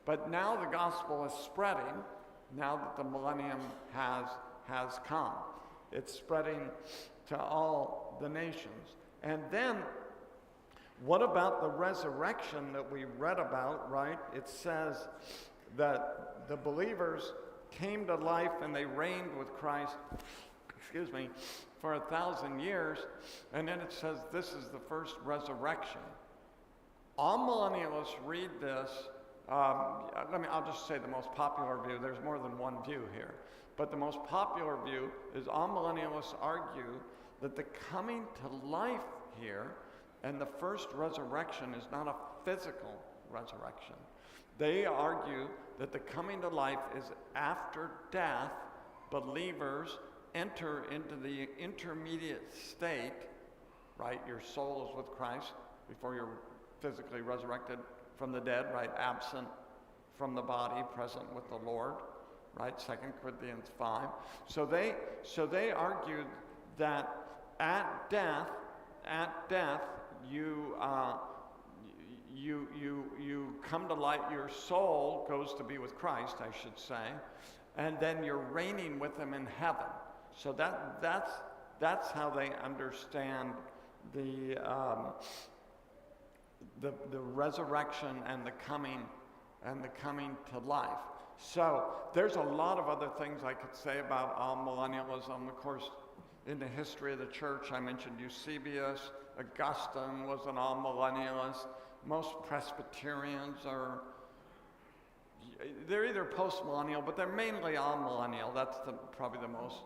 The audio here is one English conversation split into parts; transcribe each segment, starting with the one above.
But now the gospel is spreading, now that the millennium has come. It's spreading to all the nations. And then, what about the resurrection that we read about, right? It says that the believers came to life and they reigned with Christ, for 1,000 years. And then it says this is the first resurrection. All millennialists read this. I'll just say the most popular view. There's more than one view here. But the most popular view is all millennialists argue that the coming to life here and the first resurrection is not a physical resurrection. They argue that the coming to life is after death. Believers enter into the intermediate state, right? Your soul is with Christ before you're physically resurrected from the dead, right? Absent from the body, present with the Lord, right? 2 Corinthians 5. So they argued that at death, you come to life. Your soul goes to be with Christ, I should say, and then you're reigning with Him in heaven. So that's how they understand the resurrection and the coming to life. So there's a lot of other things I could say about amillennialism. Of course, in the history of the church, I mentioned Eusebius. Augustine was an amillennialist. Most Presbyterians they're either post-millennial, but they're mainly amillennial. That's probably the most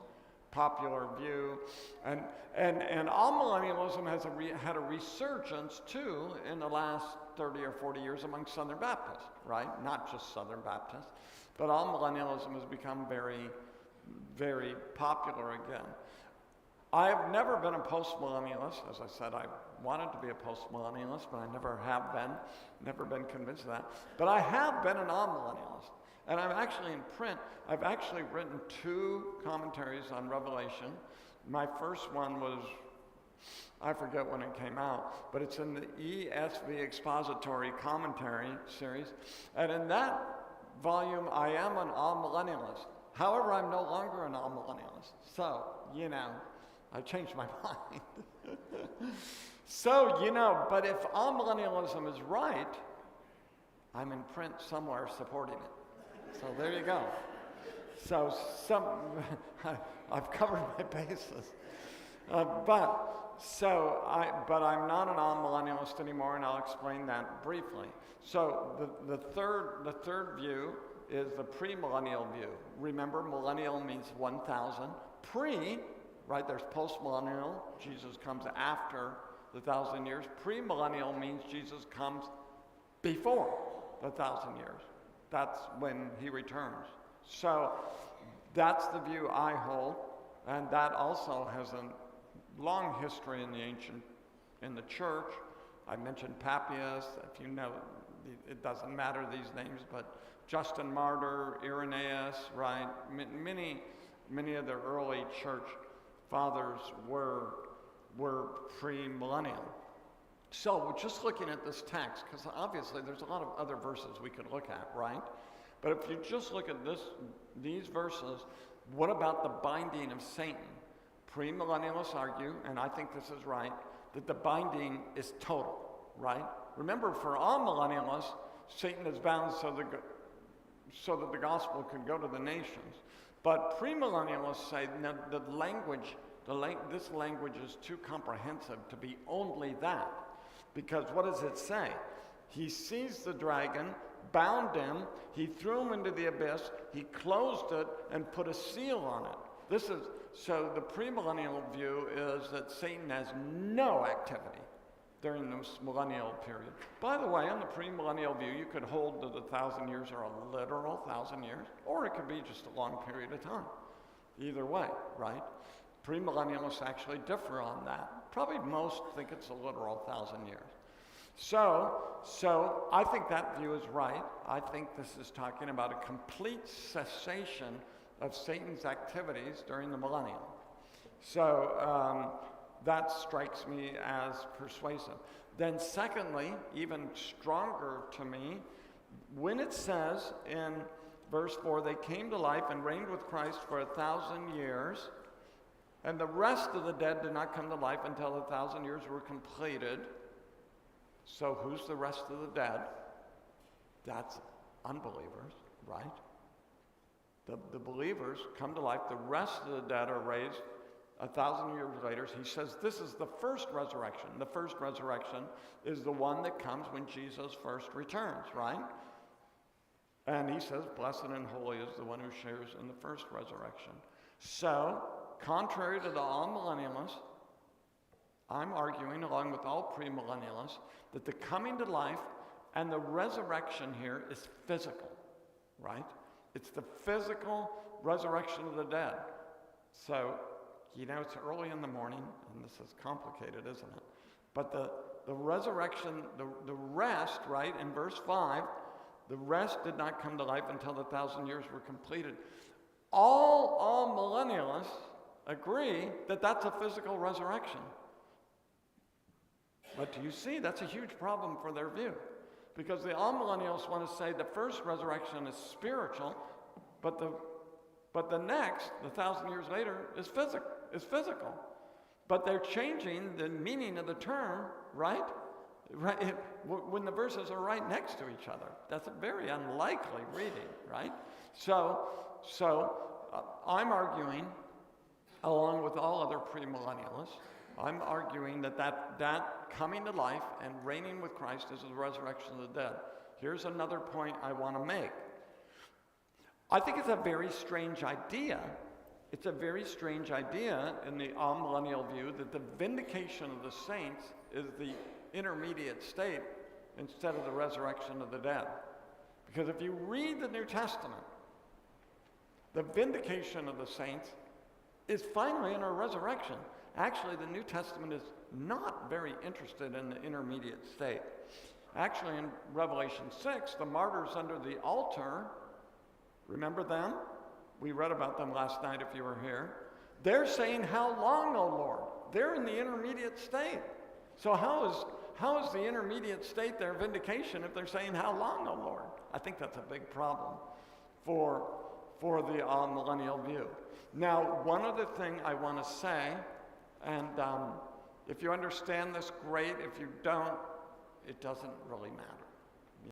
popular view. And amillennialism has had a resurgence too in the last 30 or 40 years among Southern Baptists, right? Not just Southern Baptists, but amillennialism has become very, very popular again. I have never been a post-millennialist. As I said, I wanted to be a post-millennialist, but I never have been, never been convinced of that. But I have been an amillennialist. And I'm actually in print. I've actually written 2 commentaries on Revelation. My first one was, I forget when it came out, but it's in the ESV Expository Commentary series. And in that volume, I am an amillennialist. However, I'm no longer an amillennialist. So, I changed my mind. So, but if amillennialism is right, I'm in print somewhere supporting it. So there you go. So I've covered my bases. But I'm not an amillennialist anymore, and I'll explain that briefly. So the third view is the premillennial view. Remember, millennial means 1,000. Pre, right, there's post-millennial. Jesus comes after the 1,000 years. Premillennial means Jesus comes before the 1,000 years. That's when He returns. So that's the view I hold, and that also has a long history in the church. I mentioned Papias. If you know, it doesn't matter these names, but Justin Martyr, Irenaeus, right? Many of the early church fathers were premillennial. So we're just looking at this text, because obviously there's a lot of other verses we could look at, right? But if you just look at these verses, what about the binding of Satan? Premillennialists argue, and I think this is right, that the binding is total, right? Remember, for all millennialists, Satan is bound so that the gospel can go to the nations. But premillennialists say that this language is too comprehensive to be only that. Because what does it say? He seized the dragon, bound him, he threw him into the abyss, he closed it, and put a seal on it. So the premillennial view is that Satan has no activity during this millennial period. By the way, in the premillennial view, you could hold that 1,000 years are a literal 1,000 years, or it could be just a long period of time. Either way, right? Premillennialists actually differ on that. Probably most think it's a literal 1,000 years. So I think that view is right. I think this is talking about a complete cessation of Satan's activities during the millennium. So that strikes me as persuasive. Then secondly, even stronger to me, when it says in verse 4, they came to life and reigned with Christ for 1,000 years, and the rest of the dead did not come to life until 1,000 years were completed. So who's the rest of the dead? That's unbelievers, right? The believers come to life. The rest of the dead are raised 1,000 years later. He says this is the first resurrection. The first resurrection is the one that comes when Jesus first returns, right? And he says, blessed and holy is the one who shares in the first resurrection. So, contrary to the all-millennialists, I'm arguing, along with all premillennialists, that the coming to life and the resurrection here is physical, right? It's the physical resurrection of the dead. So, it's early in the morning, and this is complicated, isn't it? But the resurrection, the rest, right, in verse 5, the rest did not come to life until the 1,000 years were completed. All millennialists agree that that's a physical resurrection. But do you see, that's a huge problem for their view. Because the all-millennials want to say the first resurrection is spiritual, but the next, the 1,000 years later, is physical. But they're changing the meaning of the term, right? Right, when the verses are right next to each other. That's a very unlikely reading, right? So I'm arguing, along with all other premillennialists, I'm arguing that coming to life and reigning with Christ is the resurrection of the dead. Here's another point I want to make. I think it's a very strange idea. It's a very strange idea in the all-millennial view that the vindication of the saints is the intermediate state instead of the resurrection of the dead. Because if you read the New Testament, the vindication of the saints is finally in our resurrection. Actually, the New Testament is not very interested in the intermediate state. Actually, in Revelation 6, the martyrs under the altar, remember them? We read about them last night if you were here. They're saying, how long, O Lord? They're in the intermediate state. So how is the intermediate state their vindication if they're saying, how long, O Lord? I think that's a big problem for the all-millennial view. Now, one other thing I want to say, and if you understand this, great. If you don't, it doesn't really matter.